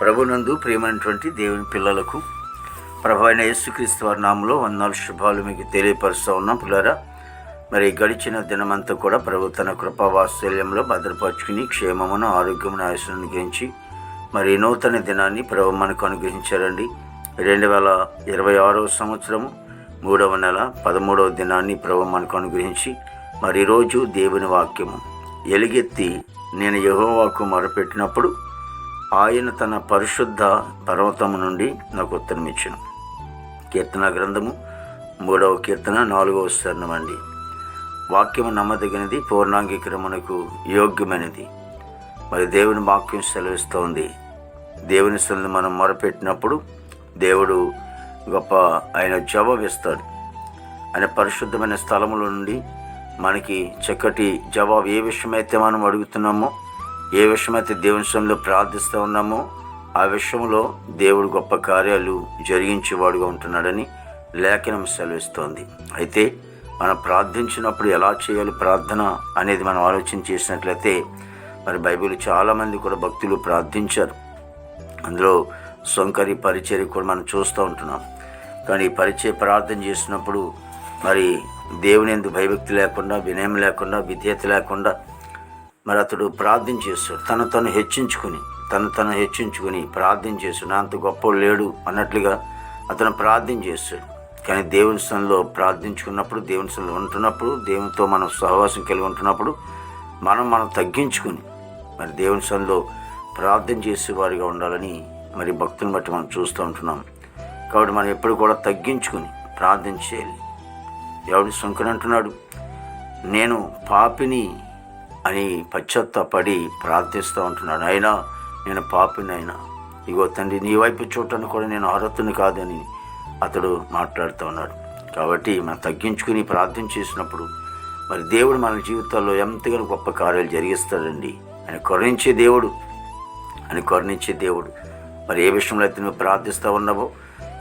ప్రభునందు ప్రియమైనటువంటి దేవుని పిల్లలకు ప్రభు అయిన యేసుక్రీస్తు వారి నామములో వందనాలు శుభాలు మీకు తెలియపరుస్తూ ఉన్నాం. పిల్లరా, మరి గడిచిన దినమంతా కూడా ప్రభు తన కృపా వాత్సల్యంలో భద్రపరుచుకుని క్షేమమును ఆరోగ్యమును ఆయుష్ను అనుగ్రహించి మరి నూతన దినాన్ని ప్రభు మనకు అనుగ్రహించారండి. 2026 సంవత్సరము 3వ నెల 13వ దినాన్ని ప్రభు మనకు అనుగ్రహించి మరి ఈరోజు దేవుని వాక్యము ఎలుగెత్తి నేను యెహోవాకు మొరపెట్టినప్పుడు ఆయన తన పరిశుద్ధ పర్వతము నుండి నాకు ఉత్తరం ఇచ్చెను. కీర్తన గ్రంథము 3వ కీర్తన 4వ చరణం అండి. వాక్యము నమ్మదగినది, పూర్ణాంగీకరమునకు యోగ్యమైనది. మరి దేవుని వాక్యం సెలవిస్తోంది. దేవుని సన్నిధిలో మనం మొరపెట్టినప్పుడు దేవుడు గొప్ప ఆయన జవాబిస్తాడు. ఆయన పరిశుద్ధమైన స్థలముల నుండి మనకి చక్కటి జవాబు. ఏ విషయమైతే మనం అడుగుతున్నామో, ఏ విషయమైతే దేవుని సన్నిధిలో ప్రార్థిస్తూ ఉన్నామో ఆ విషయంలో దేవుడు గొప్ప కార్యాలు జరిగించేవాడుగా ఉంటున్నాడని లేఖనం సెలవిస్తోంది. అయితే మనం ప్రార్థించినప్పుడు ఎలా చేయాలి ప్రార్థన అనేది మనం ఆలోచన చేసినట్లయితే మరి బైబిల్ చాలామంది కూడా భక్తులు ప్రార్థించారు. అందులో సొంకరి పరిచర్య కూడా మనం చూస్తూ ఉంటున్నాం. కానీ పరిచయ ప్రార్థన చేసినప్పుడు మరి దేవుని యందు భయభక్తి లేకుండా, వినయం లేకుండా, విధేయత లేకుండా మరి అతడు ప్రార్థన చేస్తాడు. తను హెచ్చించుకుని ప్రార్థన చేస్తాడు. అంత గొప్ప లేడు అన్నట్లుగా అతను ప్రార్థన చేస్తాడు. కానీ దేవుని సన్నిధిలో ప్రార్థించుకున్నప్పుడు, దేవుని సన్నిధిలో ఉంటున్నప్పుడు, దేవునితో మనం సహవాసం కలిగి ఉంటున్నప్పుడు మనం తగ్గించుకుని మరి దేవుని సన్నిధిలో ప్రార్థన చేసేవారిగా ఉండాలని మరి భక్తుని బట్టి మనం చూస్తూ ఉంటున్నాం. కాబట్టి మనం ఎప్పుడు కూడా తగ్గించుకుని ప్రార్థన చేయాలి. ఎవడు సొంకని అంటున్నాడు, నేను పాపిని అని పశ్చాత్తాపడి ప్రార్థిస్తూ ఉంటున్నాడు. అయినా నేను పాపిని, అయినా ఇగో తండ్రి నీ వైపు చూడటానికి కూడా నేను అర్హతని కాదని అతడు మాట్లాడుతూ ఉన్నాడు. కాబట్టి మనం తగ్గించుకుని ప్రార్థన చేసినప్పుడు మరి దేవుడు మన జీవితాల్లో ఎంతగానో గొప్ప కార్యాలు జరిగిస్తాడండి. ఆయన కరుణించే దేవుడు. మరి ఏ విషయంలో అయితే నువ్వు ప్రార్థిస్తూ ఉన్నావో,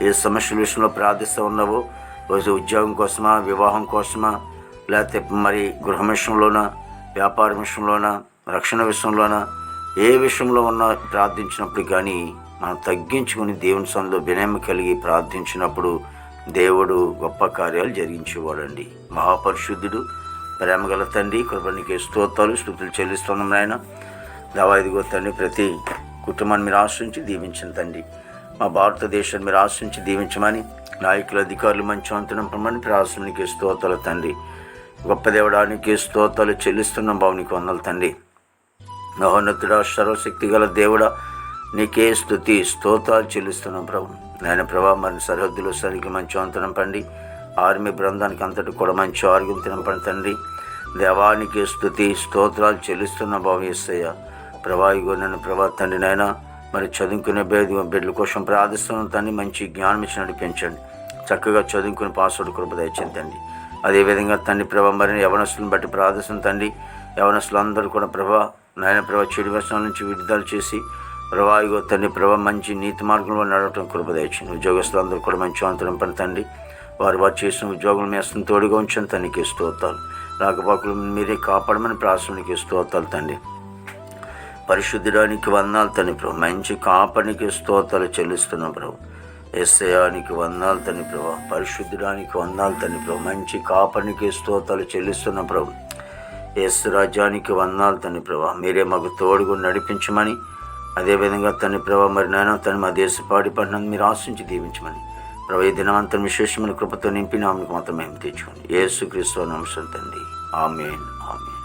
ఏ సమస్యల విషయంలో ప్రార్థిస్తూ ఉన్నావో, రోజు ఉద్యోగం కోసమా, వివాహం కోసమా, లేకపోతే మరి గృహ విషయంలోనా, వ్యాపార విషయంలోనా, రక్షణ విషయంలోనా, ఏ విషయంలో ఉన్నా ప్రార్థించినప్పుడు కానీ మనం తగ్గించుకుని దేవుని సన్నిధిలో వినయం కలిగి ప్రార్థించినప్పుడు దేవుడు గొప్ప కార్యాలు జరిగించేవాడండి. మహాపరిశుద్ధుడు, ప్రేమగల తండ్రి, కృపనికి స్తోత్రాలు స్తుతులు చెల్లిస్తున్నాం నాయన. దావాయిదిగో తండ్రి, ప్రతి కుటుంబాన్ని మీరు ఆశ్రయించి దీవించండి తండ్రి. మా భారతదేశాన్ని మీరు ఆశ్రయించి దీవించమని, నాయకులు, అధికారులు మంచి అంతనంపమని ప్రార్థనకి స్తోత్రాలు తండ్రి. గొప్ప దేవుడానికి స్తోత్రాలు చెల్లిస్తున్నాం బాబు, నీకు వందనాలు తండ్రి. మహోన్నతుడా, సర్వశక్తి గల దేవుడా, నీకే స్తుతి స్తోత్రాలు చెల్లిస్తున్నాం ప్రభు. నాయన ప్రభా, మరి సరిహద్దులో సరికి మంచి అంతనంపండి. ఆర్మీ బృందానికి అంతటి కూడా మంచి ఆరోగ్యం తినంపండి తండ్రి. దేవానికి స్తుతి స్తోత్రాలు చెల్లిస్తున్నాం బాబు యేసయ్య. ప్రభా ఇగో నన్ను ప్రభా తండ్రి నాయన మరి చదువుకునే బిడ్డల కోసం ప్రార్థిస్తున్నాం తండ్రి. మంచి జ్ఞానం ఇచ్చి నడిపించండి. చక్కగా చదువుకుని పాస్వర్డ్ కృప దయచేయండి తండ్రి. అదేవిధంగా తండ్రి ప్రభా మరి యవనస్తులను బట్టి ప్రార్థిస్తున్నాం తండ్రి. యవనస్తులు అందరూ కూడా ప్రభా నాయన ప్రభా చెడు వ్యసనాల నుంచి విడుదల చేసి ప్రభా ఇగో తండ్రి ప్రభా మంచి నీతి మార్గంలో నడవటం కృప దయచేయండి. ఉద్యోగస్తులందరూ కూడా మంచి అంతరం పని తండ్రి. వారు చేసిన ఉద్యోగులు మీ అస్తం తోడుగా ఉంచండి తండ్రికి స్తోత్రాలు. రాకపోకలు మీరే కాపాడమని ప్రార్థనకి స్తోత్రాలు తండ్రి. పరిశుద్ధుడానికి వందనాలు తండ్రి ప్రభు. మంచి కాపరికి స్తోత్రాలు చెల్లిస్తున్నాం ప్రభు. యేసయ్యానికి వందనాలు తండ్రి ప్రభు. పరిశుద్ధుడానికి వందనాలు తండ్రి ప్రభు. మంచి కాపరికి స్తోత్రాలు చెల్లిస్తున్నాం ప్రభు. యేసు రాజ్యానికి వందనాలు తండ్రి ప్రభు. మీరే మాకు తోడుగా నడిపించమని, అదేవిధంగా తండ్రి ప్రభు మరి నాయన తండ్రి మా దేశ పాడి పట్టణాన్ని మీరు ఆశించి దీవించమని ప్రభు. ఈ దినవంతం విశేషమైన కృపతో నింపి నామకు మాత్రం మేము తెచ్చుకోండి. యేసుక్రీస్తు నామమున తండ్రి. ఆమేన్, ఆమేన్.